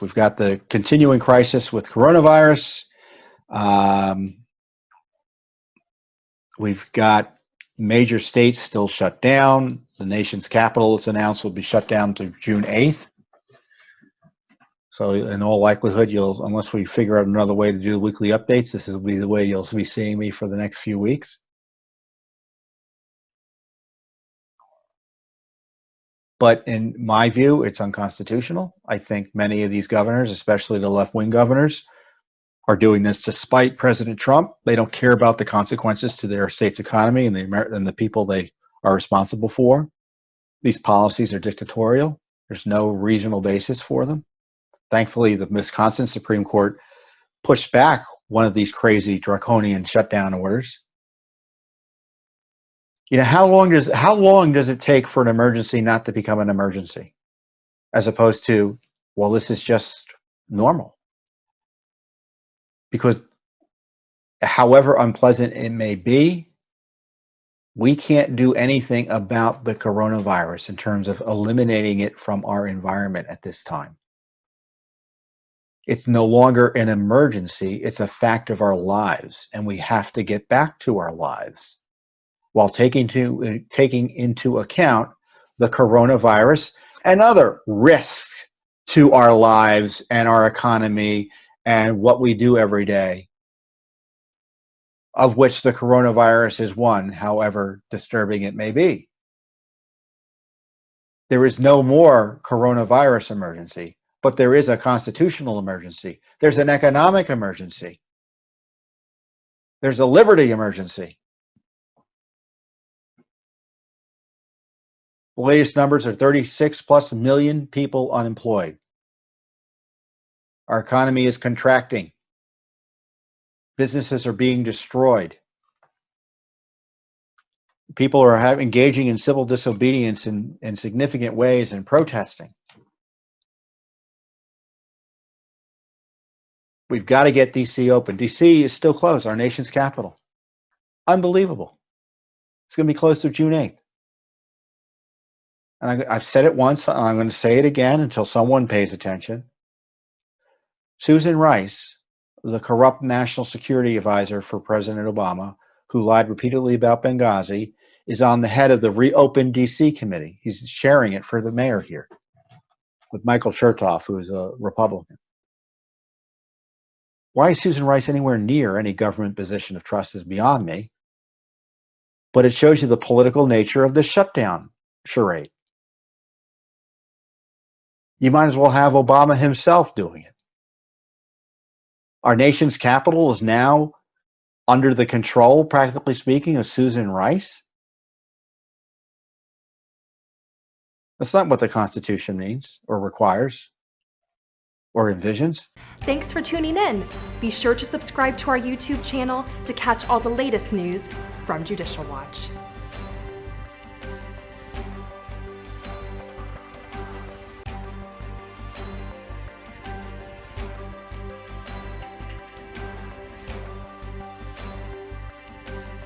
We've got the continuing crisis with coronavirus. We've got major states still shut down. The nation's capital, it's announced, will be shut down to June 8th. So in all likelihood, unless we figure out another way to do the weekly updates, this will be the way you'll be seeing me for the next few weeks. But in my view, it's unconstitutional. I think many of these governors, especially the left-wing governors, are doing this despite President Trump. They don't care about the consequences to their state's economy and the people they are responsible for. These policies are dictatorial. There's no reasonable basis for them. Thankfully, the Wisconsin Supreme Court pushed back one of these crazy draconian shutdown orders. You know, how long does it take for an emergency not to become an emergency, as opposed to, well, this is just normal? Because however unpleasant it may be, we can't do anything about the coronavirus in terms of eliminating it from our environment at this time. It's no longer an emergency, it's a fact of our lives, and we have to get back to our lives while taking into account the coronavirus and other risks to our lives and our economy and what we do every day, of which the coronavirus is one, however disturbing it may be. There is no more coronavirus emergency, but there is a constitutional emergency. There's an economic emergency. There's a liberty emergency. The latest numbers are 36+ million people unemployed. Our economy is contracting. Businesses are being destroyed. People are engaging in civil disobedience in significant ways and protesting. We've got to get DC open. DC is still closed, our nation's capital. Unbelievable. It's going to be closed through June 8th. And I've said it once, and I'm going to say it again until someone pays attention. Susan Rice, the corrupt national security advisor for President Obama, who lied repeatedly about Benghazi, is on the head of the Reopen DC committee. He's sharing it for the mayor here with Michael Chertoff, who is a Republican. Why is Susan Rice anywhere near any government position of trust is beyond me. But it shows you the political nature of the shutdown charade. You might as well have Obama himself doing it. Our nation's capital is now under the control, practically speaking, of Susan Rice. That's not what the Constitution means or requires or envisions. Thanks for tuning in. Be sure to subscribe to our YouTube channel to catch all the latest news from Judicial Watch.